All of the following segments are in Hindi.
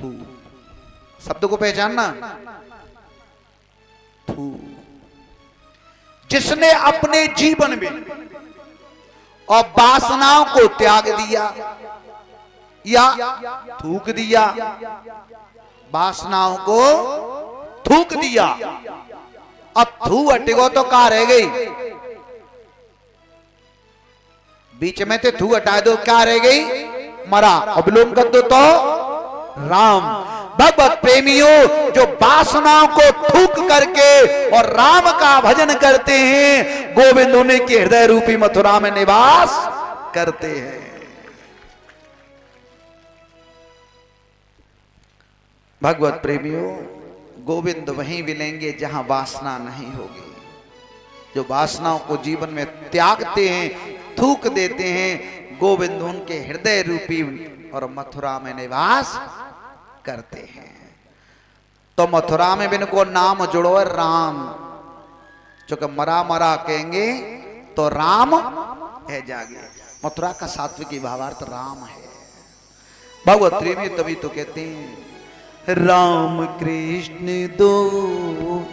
थू, शब्द को पहचानना, थू। जिसने अपने जीवन में और वासनाओं को त्याग दिया या थूक दिया, वासनाओं को थूक दिया, अब थू हटेगो तो कहां रह गई? बीच में से थू हटा दो, क्या रह गई? मरा। अवलोकन कर दो तो राम। भगवत प्रेमियों, जो वासनाओं को थूक करके और राम का भजन करते हैं, गोविंद उन्हीं के हृदय रूपी मथुरा में निवास करते हैं। भगवत प्रेमियों, गोविंद वहीं मिलेंगे जहां वासना नहीं होगी। जो वासनाओं को जीवन में त्यागते हैं, थूक देते हैं, गोविंद उनके हृदय रूपी और मथुरा में निवास करते हैं। तो मथुरा में बिन को नाम जुड़ो राम, चूंकि मरा मरा कहेंगे तो राम है जागे। मथुरा का सात्विकी भावार्थ राम है। भगवत प्रेमी तभी तो कहते हैं राम कृष्ण दो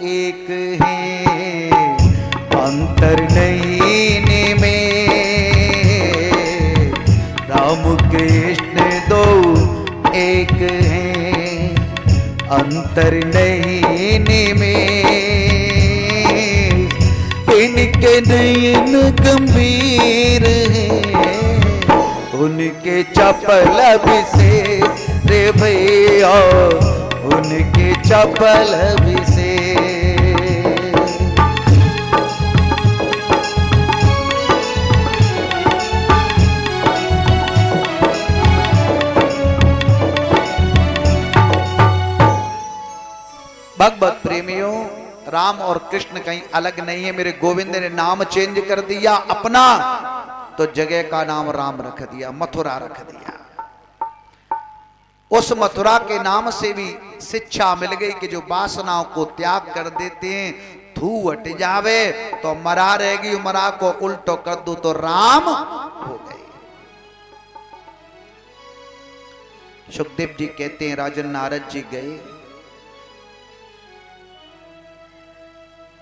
एक है, अंतर नहीं में। राम कृष्ण दो एक है, अंतर नहीं में। इनके नयन गंभीर हैं, उनके चपल विशेष रे भैया, उनके चपल विशेष। भगवत प्रेमियों, राम और कृष्ण कहीं अलग नहीं है। मेरे गोविंद ने नाम चेंज कर दिया अपना, तो जगह का नाम राम रख दिया, मथुरा रख दिया। उस मथुरा के नाम से भी शिक्षा मिल गई कि जो वासनाओं को त्याग कर देते हैं, थू हट जावे तो मरा रहेगी, मरा को उल्टो कर दो तो राम हो गए। सुखदेव जी कहते हैं राजन नारद जी गए,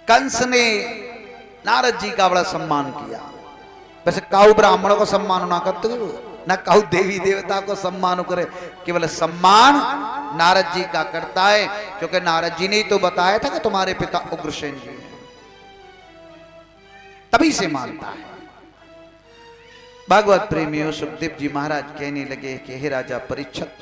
कंस ने नारद जी का बड़ा सम्मान किया। वैसे काऊ ब्राह्मणों को सम्मान ना करते हो, ना काऊ देवी देवता को सम्मान करे, केवल सम्मान नारद जी का करता है, क्योंकि नारद जी ने तो बताया था कि तुम्हारे पिता उग्रसेन जी हैं, तभी से मानता है। भगवत प्रेमियों, सुखदेव जी महाराज कहने लगे कि हे राजा परीक्षित,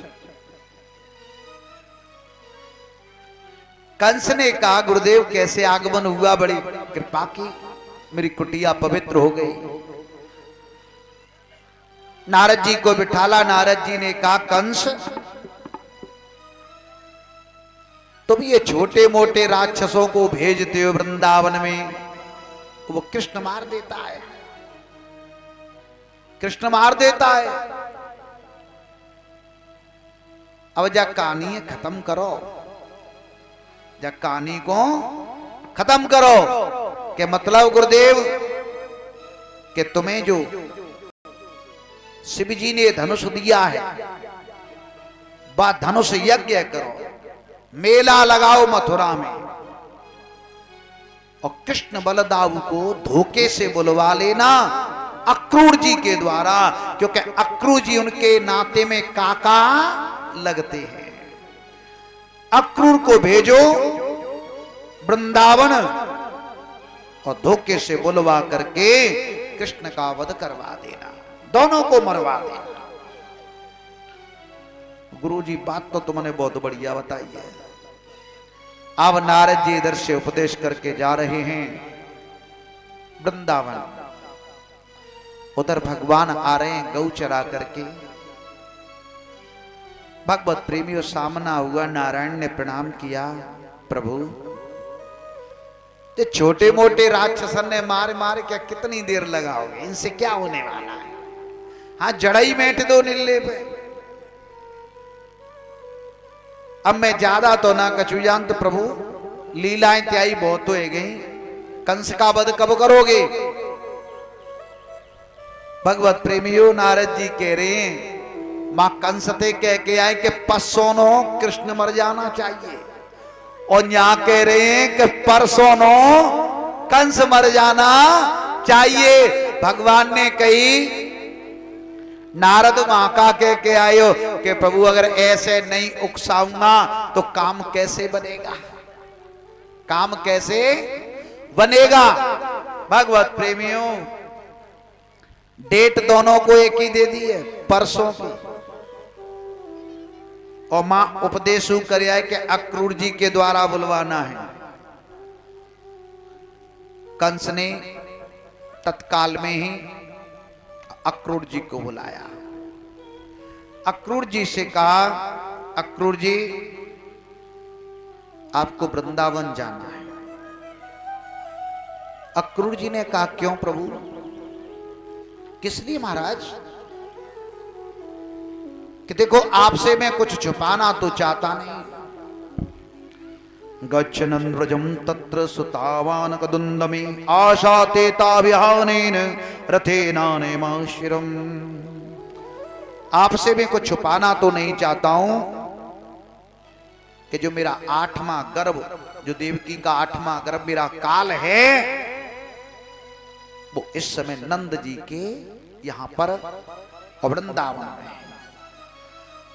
कंस ने कहा गुरुदेव कैसे आगमन हुआ, बड़ी कृपा की, मेरी कुटिया पवित्र हो गई। नारद जी को बिठाला। नारद जी ने कहा कंस, तुम ये छोटे मोटे राक्षसों को भेजते हो वृंदावन में, वो कृष्ण मार देता है, कृष्ण मार देता है। अब जा कहानी खत्म करो, जा कहानी को खत्म करो। के मतलब गुरुदेव कि तुम्हें जो शिव जी ने धनुष दिया है, वह धनुष यज्ञ करो, मेला लगाओ मथुरा में, और कृष्ण बलदाऊ को धोखे से बुलवा लेना अक्रूर जी के द्वारा, क्योंकि अक्रूर जी उनके नाते में काका लगते हैं। अक्रूर को भेजो वृंदावन और धोखे से बुलवा करके कृष्ण का वध करवा देना, दोनों को मरवा देना। गुरुजी बात तो तुमने बहुत बढ़िया बताई है। अब नारद जी इधर से उपदेश करके जा रहे हैं वृंदावन, उधर भगवान आ रहे हैं गौ चरा करके। भगवत प्रेमियों सामना हुआ, नारायण ने प्रणाम किया, प्रभु ये छोटे मोटे राक्षसन ने मार मार क्या कितनी देर लगाओगे, इनसे क्या होने वाला है? हाँ जड़ई बैठ दो नीले पे। अब मैं ज्यादा तो ना कछु जानत प्रभु, लीलाएं त्याई बहुत हो गई, कंस का वध कब करोगे? भगवत प्रेमियों नारद जी कह रहे हैं मां कंस थे कह के आए कि परसों नो कृष्ण मर जाना चाहिए, और यहाँ कह रहे हैं कि परसों नो कंस मर जाना चाहिए। भगवान ने कही, नारद वहां का कह के आयो कि प्रभु अगर ऐसे नहीं उकसाऊंगा तो काम कैसे बनेगा, काम कैसे बनेगा। भगवत प्रेमियों, डेट दोनों को एक ही दे दी है, परसों की, और मां उपदेश कर आए कि अक्रूर जी के द्वारा बुलवाना है। कंस ने तत्काल में ही अक्रूर जी को बुलाया। अक्रूर जी से कहा, अक्रूर जी आपको वृंदावन जाना है। अक्रूर जी ने कहा क्यों प्रभु, किस लिए महाराज? कि देखो आपसे मैं कुछ छुपाना तो चाहता नहीं। गच्छन् व्रजं तत्र सुतावान कदुंदमी आशा तेता विहानेन रथेनानेमाशिरम्। आपसे मैं कुछ छुपाना तो नहीं चाहता हूं कि जो मेरा 8वां गर्भ, जो देवकी का 8वां गर्भ मेरा काल है, वो इस समय नंद जी के यहां पर वृंदावन में है।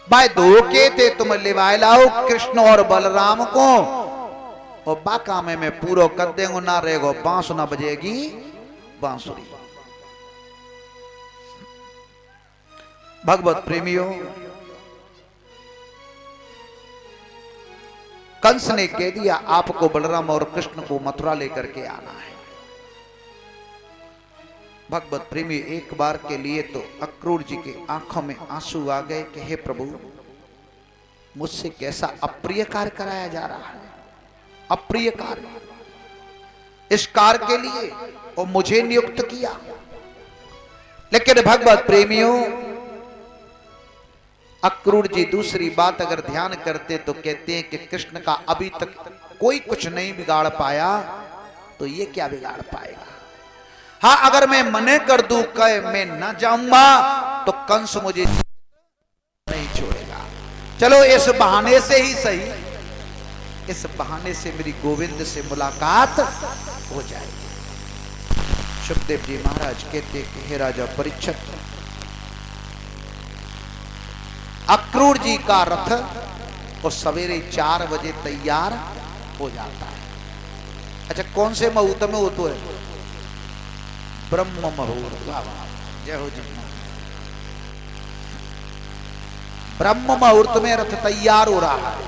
भाई धोखे थे तुम लिवाए लाओ कृष्ण और बलराम को, और बाका में मैं पूरा कर देंगे, ना रहेगा बांसु ना बजेगी बांसुरी। भगवत प्रेमियों, कंस ने कह दिया आपको बलराम और कृष्ण को मथुरा लेकर के आना है। भगवत प्रेमी एक बार के लिए तो अक्रूर जी के आंखों में आंसू आ गए कि हे प्रभु, मुझसे कैसा अप्रिय कार्य कराया जा रहा है, अप्रिय कार्य, इस कार्य के लिए और मुझे नियुक्त किया। लेकिन भगवत प्रेमियों, अक्रूर जी दूसरी बात अगर ध्यान करते तो कहते हैं कि कृष्ण का अभी तक कोई कुछ नहीं बिगाड़ पाया, तो ये क्या बिगाड़ पाएगा। हाँ, अगर मैं मने कर दूं कि मैं न जाऊंगा तो कंस मुझे नहीं छोड़ेगा। चलो इस बहाने से ही सही, इस बहाने से मेरी गोविंद से मुलाकात हो जाएगी। सुखदेव जी महाराज कहते कि हे राजा परीक्षित, अक्रूर जी का रथ और सवेरे 4 बजे तैयार हो जाता है। अच्छा, कौन से मुहूर्त में वो तो है? ब्रह्म मुहूर्त। जय हो जी। ब्रह्म मुहूर्त में रथ तैयार हो रहा है।